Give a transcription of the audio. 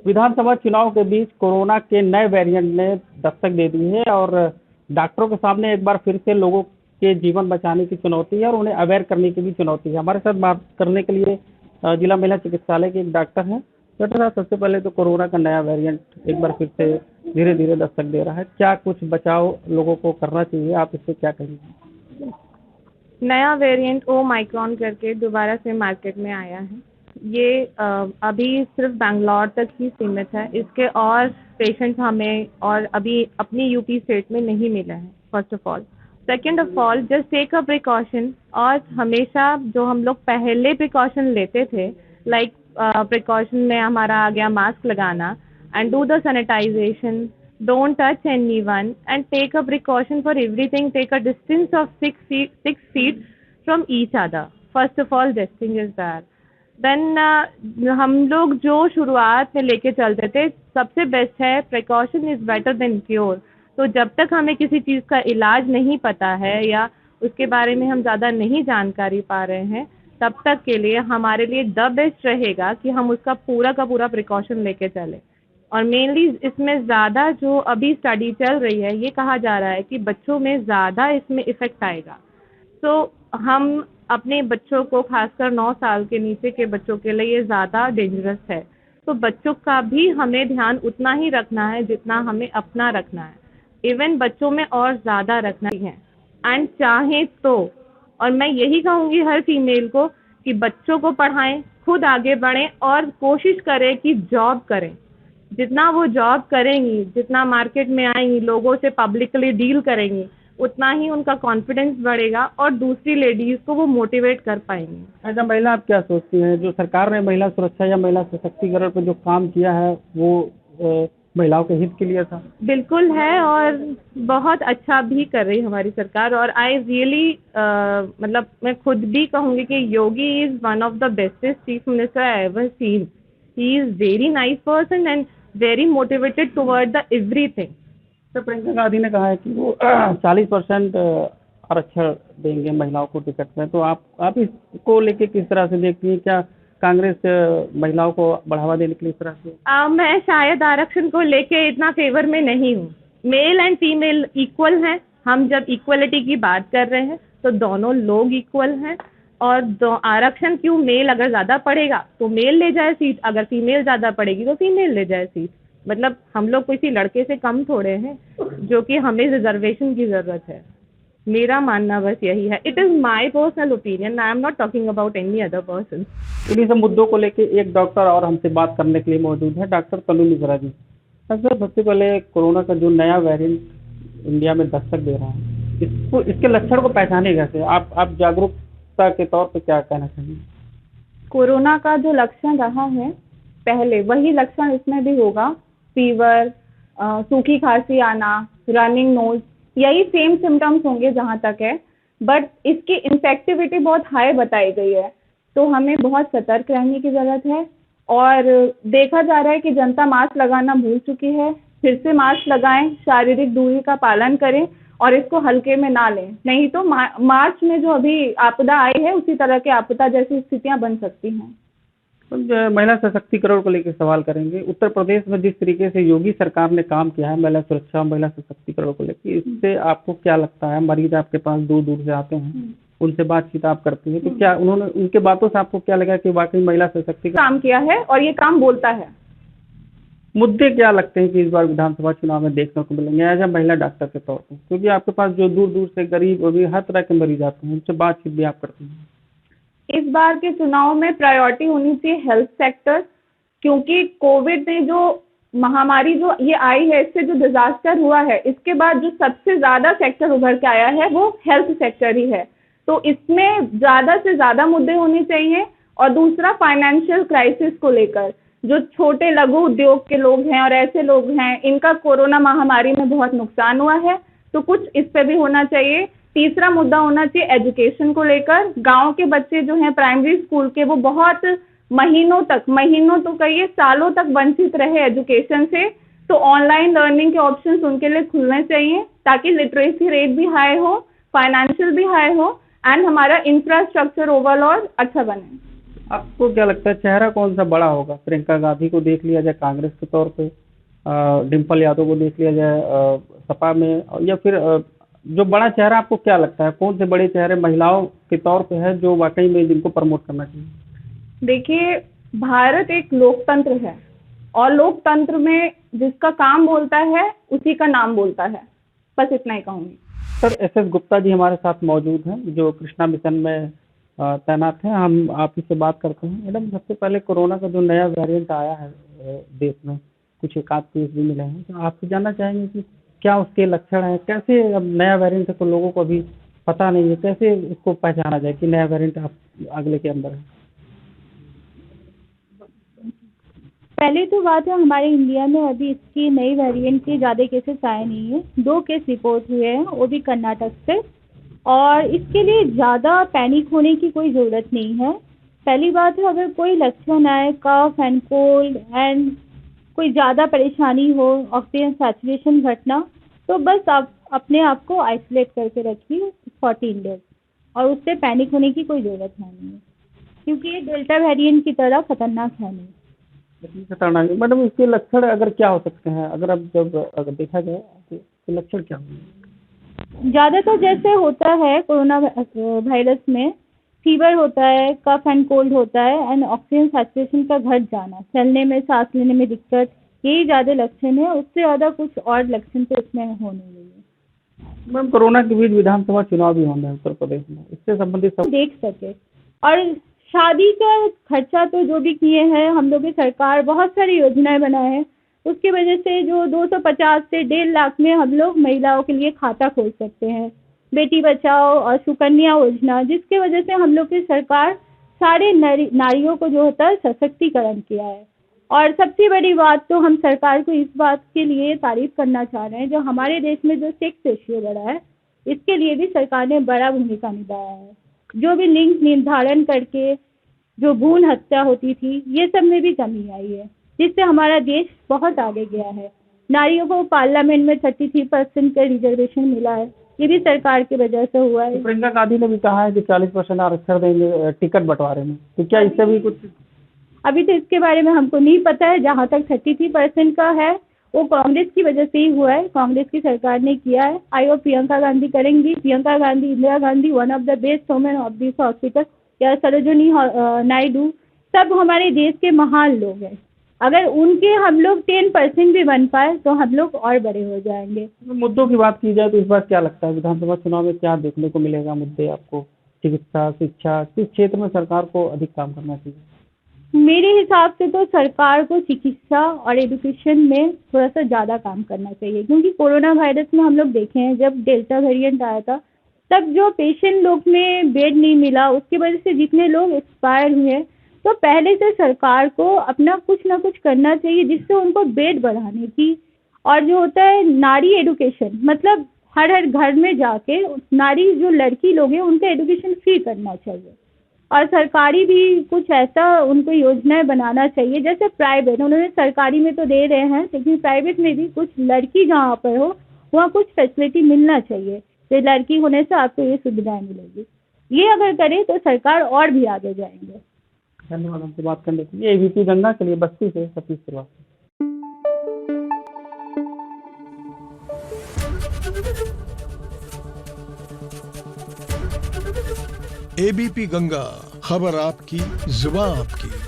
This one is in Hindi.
विधानसभा चुनाव के बीच कोरोना के नए वेरिएंट ने दस्तक दे दी है और डॉक्टरों के सामने एक बार फिर से लोगों के जीवन बचाने की चुनौती है और उन्हें अवेयर करने की भी चुनौती है। हमारे साथ बात करने के लिए जिला महिला चिकित्सालय के एक डॉक्टर हैं। डॉक्टर साहब, सबसे पहले तो कोरोना का नया वेरिएंट एक बार फिर से धीरे धीरे दस्तक दे रहा है, क्या कुछ बचाव लोगों को करना चाहिए, आप इससे क्या कहेंगे? नया वेरिएंट ओमाइक्रॉन करके दोबारा से मार्केट में आया है। ये अभी सिर्फ बैंगलोर तक ही सीमित है। इसके और पेशेंट्स हमें और अभी अपनी यूपी स्टेट में नहीं मिले हैं। First of all, second of all, just take a precaution. और हमेशा जो हम लोग पहले प्रिकॉशन लेते थे, लाइक प्रिकॉशन में हमारा आ गया मास्क लगाना and do the sanitization, don't touch anyone and take a precaution for everything. Take a distance of 6 feet from each other. First of all, this thing is there. Then हम लोग जो शुरुआत में लेके चलते थे, सबसे बेस्ट है precaution is better than cure. तो जब तक हमें किसी चीज़ का इलाज नहीं पता है या उसके बारे में हम ज़्यादा नहीं जानकारी पा रहे हैं, तब तक के लिए हमारे लिए द बेस्ट रहेगा कि हम उसका पूरा का पूरा प्रिकॉशन लेके चलें। और मेनली इसमें ज़्यादा जो अभी स्टडी चल रही है, ये कहा जा रहा है कि बच्चों में ज़्यादा इसमें इफ़ेक्ट आएगा। तो हम अपने बच्चों को, खासकर 9 साल के नीचे के बच्चों के लिए ये ज़्यादा डेंजरस है। तो बच्चों का भी हमें ध्यान उतना ही रखना है जितना हमें अपना रखना है। इवन बच्चों में और ज़्यादा रखना ही है। एंड चाहे तो, और मैं यही कहूँगी हर फीमेल को, कि बच्चों को पढ़ाएं, खुद आगे बढ़ें और कोशिश करें कि जॉब करें। जितना वो जॉब करेंगी, जितना मार्केट में आएंगी, लोगों से पब्लिकली डील करेंगी, उतना ही उनका कॉन्फिडेंस बढ़ेगा और दूसरी लेडीज़ को वो मोटिवेट कर पाएंगी। अच्छा महिला, आप क्या सोचती हैं, जो सरकार ने महिला सुरक्षा या महिला सशक्तिकरण पर जो काम किया है वो महिलाओं के हित के लिए था? बिल्कुल है, और बहुत अच्छा भी कर रही है हमारी सरकार। और आई रियली मतलब मैं खुद भी कहूँगी कि Yogi is one of the bestest chief minister I ever seen. He is very nice person and very motivated toward the everything. तो प्रियंका गांधी ने कहा है कि वो 40% आरक्षण देंगे महिलाओं को टिकट में, तो आप इसको लेके किस तरह से देखती हैं? क्या कांग्रेस महिलाओं को बढ़ावा देने के लिए इस तरह से? मैं शायद आरक्षण को लेके इतना फेवर में नहीं हूँ। मेल एंड फीमेल इक्वल हैं। हम जब इक्वलिटी की बात कर रहे हैं तो दोनों लोग इक्वल हैं। और आरक्षण क्यों, मेल अगर ज़्यादा पड़ेगा तो मेल ले जाए सीट, अगर फीमेल ज़्यादा पड़ेगी तो फीमेल ले जाए सीट। मतलब हम लोग किसी लड़के से कम थोड़े हैं जो कि हमें रिजर्वेशन की ज़रूरत है। मेरा मानना बस यही है। It is my personal opinion, I am not talking about any other person. इन्हीं सब मुद्दों को लेके एक डॉक्टर और हमसे बात करने के लिए मौजूद है, डॉक्टर तनु मिश्रा जी। डॉक्टर, सबसे पहले कोरोना का जो नया वेरिएंट इंडिया में दस्तक दे रहा है, इसके लक्षण को पहचाने कैसे? आप जागरूकता के तौर पे क्या कहना चाहिए? कोरोना का जो लक्षण रहा है पहले, वही लक्षण इसमें भी होगा। फीवर, सूखी खांसी आना, रनिंग नोज, यही सेम सिम्टम्स होंगे जहाँ तक है। बट इसकी इन्फेक्टिविटी बहुत हाई बताई गई है, तो हमें बहुत सतर्क रहने की ज़रूरत है। और देखा जा रहा है कि जनता मास्क लगाना भूल चुकी है। फिर से मास्क लगाएं, शारीरिक दूरी का पालन करें और इसको हल्के में ना लें, नहीं तो मार्च में जो अभी आपदा आई है उसी तरह के आपदा जैसी स्थितियां बन सकती हैं। महिला सशक्तिकरण को लेकर सवाल करेंगे। उत्तर प्रदेश में जिस तरीके से योगी सरकार ने काम किया है महिला सुरक्षा, महिला सशक्तिकरण को लेकर, इससे आपको क्या लगता है? मरीज आपके पास दूर दूर से आते हैं, उनसे बातचीत आप करती हैं, तो क्या उनके बातों से आपको क्या लगा कि वाकई महिला सशक्तिकरण काम किया है और ये काम बोलता है? मुद्दे क्या लगते हैं कि इस बार विधानसभा चुनाव में देखने को मिलेंगे एज ए महिला डॉक्टर के तौर पर, क्योंकि आपके पास जो दूर दूर से गरीब और भी हर तरह के मरीज आते हैं, उनसे बातचीत भी आप करती हैं? इस बार के चुनाव में प्रायोरिटी होनी चाहिए हेल्थ सेक्टर, क्योंकि कोविड ने जो महामारी जो ये आई है, इससे जो डिजास्टर हुआ है, इसके बाद जो सबसे ज़्यादा सेक्टर उभर के आया है वो हेल्थ सेक्टर ही है। तो इसमें ज़्यादा से ज़्यादा मुद्दे होने चाहिए। और दूसरा, फाइनेंशियल क्राइसिस को लेकर जो छोटे लघु उद्योग के लोग हैं और ऐसे लोग हैं, इनका कोरोना महामारी में बहुत नुकसान हुआ है, तो कुछ इस पे भी होना चाहिए। तीसरा मुद्दा होना चाहिए एजुकेशन को लेकर। गांव के बच्चे जो हैं प्राइमरी स्कूल के, वो बहुत महीनों तो कहिए सालों तक वंचित रहे एजुकेशन से। तो ऑनलाइन लर्निंग के ऑप्शंस उनके लिए खुलने चाहिए ताकि लिटरेसी रेट भी हाई हो, फाइनेंशियल भी हाई हो एंड हमारा इंफ्रास्ट्रक्चर ओवरऑल अच्छा बने। आपको क्या लगता है चेहरा कौन सा बड़ा होगा? प्रियंका गांधी को देख लिया जाए कांग्रेस के तौर पे, डिम्पल यादव को देख लिया जाए सपा में, या फिर जो बड़ा चेहरा आपको क्या लगता है कौन से बड़े चेहरे महिलाओं के तौर पे है जो वाकई में जिनको प्रमोट करना चाहिए? देखिए, भारत एक लोकतंत्र है और लोकतंत्र में जिसका काम बोलता है उसी का नाम बोलता है। बस इतना ही कहूँगी। सर एस गुप्ता जी हमारे साथ मौजूद हैं जो कृष्णा मिशन में तैनात हैं। हम आप ही से बात करते हैं। मैडम, सबसे पहले कोरोना का जो नया वेरिएंट आया है देश में, कुछ एक आध केस भी मिले हैं, तो आपसे जानना चाहेंगे कि क्या उसके लक्षण हैं, कैसे अब नया वेरिएंट है तो लोगों को अभी पता नहीं है, कैसे इसको पहचाना जाए कि नया वेरिएंट आप अगले के अंदर है? पहले तो बात है, हमारे इंडिया में अभी इसकी नई वेरिएंट के ज़्यादा केसेस आए नहीं है। 2 केस रिपोर्ट हुए हैं, वो भी कर्नाटक से। और इसके लिए ज़्यादा पैनिक होने की कोई ज़रूरत नहीं है। पहली बात है, अगर कोई लक्षण आए, कफ एंड कोल्ड एंड कोई ज़्यादा परेशानी हो, ऑक्सीजन सैचुरेशन घटना, तो बस आप अपने आप को आइसोलेट करके रखिए 14 डेज, और उससे पैनिक होने की कोई ज़रूरत नहीं है, क्योंकि ये डेल्टा वेरिएंट की तरह खतरनाक है नहीं। खतरनाक। मैडम, इसके लक्षण अगर क्या हो सकते हैं, अगर देखा जाए तो इसके लक्षण क्या होंगे? ज़्यादातर जैसे होता है कोरोना वायरस में, फीवर होता है, कफ एंड कोल्ड होता है एंड ऑक्सीजन सैचुरेशन का घट जाना, चलने में, सांस लेने में दिक्कत, यही ज़्यादा लक्षण है। उससे ज़्यादा कुछ और लक्षण तो इसमें हो नहीं रही है। मैम, कोरोना के बीच विधानसभा चुनाव भी होना है उत्तर प्रदेश में, इससे संबंधित सब देख सके। और शादी का खर्चा तो जो भी किए हैं हम लोग की सरकार, बहुत सारी योजनाएं बनाए हैं, उसकी वजह से जो 250 से 1.5 लाख में हम लोग महिलाओं के लिए खाता खोल सकते हैं। बेटी बचाओ और सुकन्या योजना, जिसके वजह से हम लोग की सरकार सारे नारियों को जो होता है सशक्तिकरण किया है। और सबसे बड़ी बात तो हम सरकार को इस बात के लिए तारीफ करना चाह रहे हैं, जो हमारे देश में जो सेक्स रेशियो बढ़ा है, इसके लिए भी सरकार ने बड़ा भूमिका निभाया है। जो भी लिंग निर्धारण करके जो भ्रूण हत्या होती थी, ये सब में भी कमी आई है, जिससे हमारा देश बहुत आगे गया है। नारियों को पार्लियामेंट में 33% का रिजर्वेशन मिला है, ये भी सरकार की वजह से हुआ है। प्रियंका गांधी ने भी कहा है कि 40% आरक्षण देंगे टिकट बंटवारे में, तो क्या इससे भी कुछ? अभी तो इसके बारे में हमको नहीं पता है। जहाँ तक 33% का है वो कांग्रेस की वजह से ही हुआ है, कांग्रेस की सरकार ने किया है। आई होप प्रियंका गांधी करेंगी। Priyanka Gandhi, Indira Gandhi, one of the best women of this hospital, या सरोजिनी नायडू, सब हमारे देश के महान लोग हैं। अगर उनके हम लोग 10% भी बन पाए तो हम लोग और बड़े हो जाएंगे। मुद्दों की बात की जाए तो इस बार क्या लगता है विधानसभा चुनाव में क्या देखने को मिलेगा मुद्दे आपको? चिकित्सा, शिक्षा, किस क्षेत्र में सरकार को अधिक काम करना चाहिए? मेरे हिसाब से तो सरकार को चिकित्सा और एजुकेशन में थोड़ा सा ज़्यादा काम करना चाहिए, क्योंकि कोरोना वायरस में हम लोग देखे हैं, जब डेल्टा वेरिएंट आया था तब जो पेशेंट लोग में बेड नहीं मिला, उसकी वजह से जितने लोग एक्सपायर हुए, तो पहले से सरकार को अपना कुछ ना कुछ करना चाहिए जिससे उनको बेड बढ़ाने की। और जो होता है नारी एडुकेशन, मतलब हर घर में जाके नारी जो लड़की लोग हैं उनका एडुकेशन फ्री करना चाहिए। और सरकारी भी कुछ ऐसा उनको योजनाएं बनाना चाहिए, जैसे प्राइवेट, उन्होंने सरकारी में तो दे रहे हैं, लेकिन प्राइवेट में भी कुछ लड़की जहाँ पर हो वहाँ कुछ फैसिलिटी मिलना चाहिए। तो लड़की होने से आपको ये सुविधाएं मिलेगी। ये अगर करें तो सरकार और भी आगे जाएंगे। धन्यवाद हमसे बात करने के लिए। एबीपी गंगा के लिए बस्ती से सतीश श्रीवास्तव। एबीपी गंगा, खबर आपकी, जुबान आपकी।